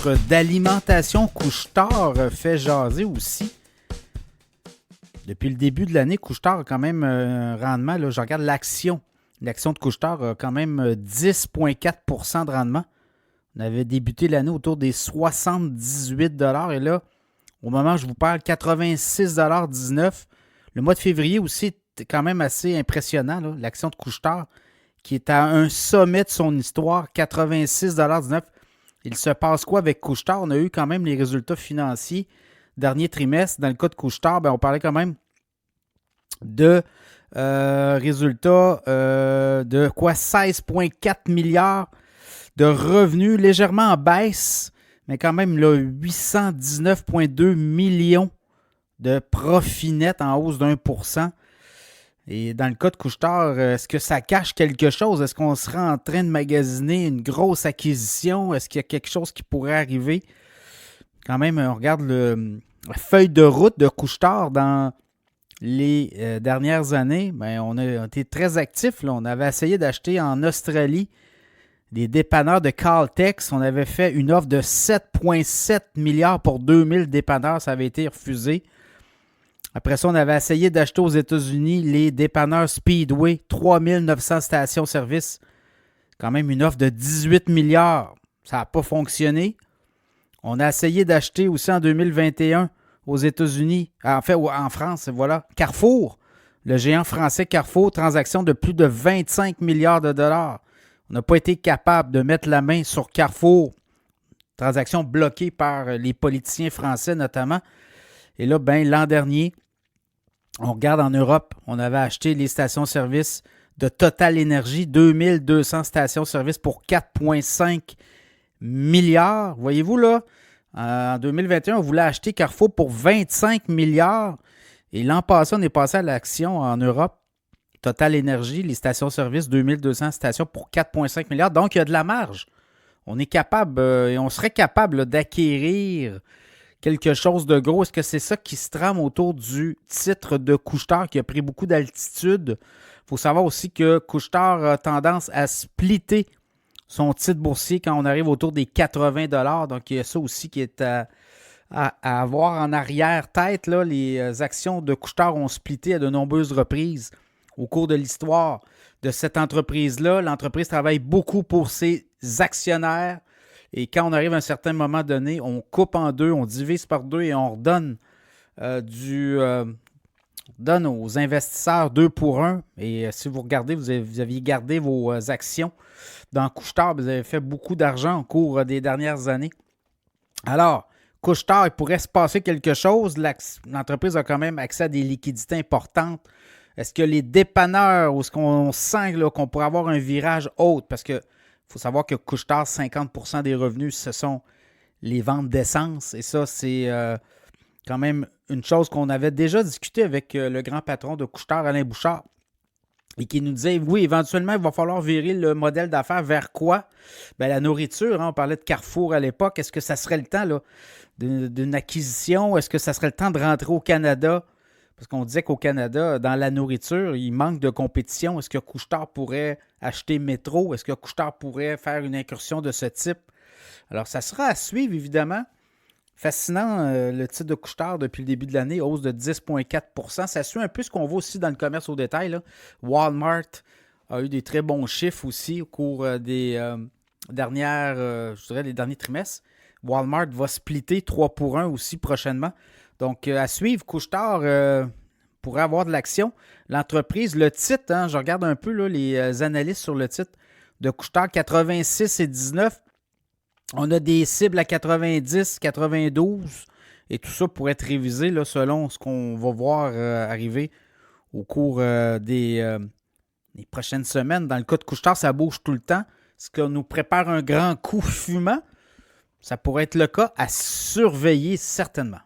titre d'alimentation Couche-Tard fait jaser aussi. Depuis le début de l'année, Couche-Tard a quand même un rendement. Là, je regarde l'action. L'action de Couche-Tard a quand même 10,4 % de rendement. On avait débuté l'année autour des 78 $ et là, au moment où je vous parle, 86,19 $. Le mois de février aussi est quand même assez impressionnant. Là, l'action de Couche-Tard qui est à un sommet de son histoire, 86,19 $. Il se passe quoi avec Couche-Tard? On a eu quand même les résultats financiers dernier trimestre. Dans le cas de Couche-Tard, on parlait quand même de résultats de quoi 16,4 milliards de revenus, légèrement en baisse, mais quand même là, 819,2 millions de profit net en hausse d'1%. Et dans le cas de Couche-Tard, est-ce que ça cache quelque chose? Est-ce qu'on serait en train de magasiner une grosse acquisition? Est-ce qu'il y a quelque chose qui pourrait arriver? Quand même, on regarde la feuille de route de Couche-Tard dans les dernières années. Bien, on a été très actifs. Là. On avait essayé d'acheter en Australie des dépanneurs de Caltex. On avait fait une offre de 7,7 milliards pour 2000 dépanneurs. Ça avait été refusé. Après ça, on avait essayé d'acheter aux États-Unis les dépanneurs Speedway, 3900 stations-service. Quand même une offre de 18 milliards. Ça n'a pas fonctionné. On a essayé d'acheter aussi en 2021 aux États-Unis, en fait en France, voilà, Carrefour, le géant français Carrefour, transaction de plus de 25 milliards de dollars. On n'a pas été capable de mettre la main sur Carrefour, transaction bloquée par les politiciens français notamment. Et là, l'an dernier, on regarde en Europe, on avait acheté les stations-service de Total Énergie, 2200 stations-service pour 4,5 milliards. Voyez-vous là, en 2021, on voulait acheter Carrefour pour 25 milliards. Et l'an passé, on est passé à l'action en Europe. Total Énergie, les stations-service, 2200 stations pour 4,5 milliards. Donc, il y a de la marge. On est capable et on serait capable là, d'acquérir quelque chose de gros. Est-ce que c'est ça qui se trame autour du titre de Couche-Tard qui a pris beaucoup d'altitude? Il faut savoir aussi que Couche-Tard a tendance à splitter son titre boursier quand on arrive autour des 80 $. Donc, il y a ça aussi qui est à avoir en arrière-tête. Là, les actions de Couche-Tard ont splitté à de nombreuses reprises au cours de l'histoire de cette entreprise-là. L'entreprise travaille beaucoup pour ses actionnaires. Et quand on arrive à un certain moment donné, on coupe en deux, on divise par deux et on redonne donne aux investisseurs 2 pour 1. Et si vous regardez, vous aviez gardé vos actions dans Couche-Tard, vous avez fait beaucoup d'argent au cours des dernières années. Alors, Couche-Tard, il pourrait se passer quelque chose. L'entreprise a quand même accès à des liquidités importantes. Est-ce que les dépanneurs, ou est-ce qu'on sent là, qu'on pourrait avoir un virage haute? Parce que il faut savoir que Couche-Tard, 50% des revenus, ce sont les ventes d'essence. Et ça, c'est quand même une chose qu'on avait déjà discuté avec le grand patron de Couche-Tard, Alain Bouchard, et qui nous disait, oui, éventuellement, il va falloir virer le modèle d'affaires vers quoi? La nourriture, on parlait de Carrefour à l'époque. Est-ce que ça serait le temps là, d'une acquisition? Est-ce que ça serait le temps de rentrer au Canada? Parce qu'on disait qu'au Canada, dans la nourriture, il manque de compétition. Est-ce que Couche-Tard pourrait acheter Métro? Est-ce que Couche-Tard pourrait faire une incursion de ce type? Alors, ça sera à suivre, évidemment. Fascinant, le titre de Couche-Tard depuis le début de l'année, hausse de 10,4 %. Ça suit un peu ce qu'on voit aussi dans le commerce au détail. Là. Walmart a eu des très bons chiffres aussi au cours des les derniers trimestres. Walmart va splitter 3 pour 1 aussi prochainement. Donc, à suivre, Couche-Tard pourrait avoir de l'action. L'entreprise, le titre, je regarde un peu là, les analystes sur le titre de Couche-Tard, 86,19 $. On a des cibles à 90, 92 et tout ça pourrait être révisé là, selon ce qu'on va voir arriver au cours des prochaines semaines. Dans le cas de Couche-Tard, ça bouge tout le temps. Est-ce qu'on nous prépare un grand coup fumant? Ça pourrait être le cas à surveiller certainement.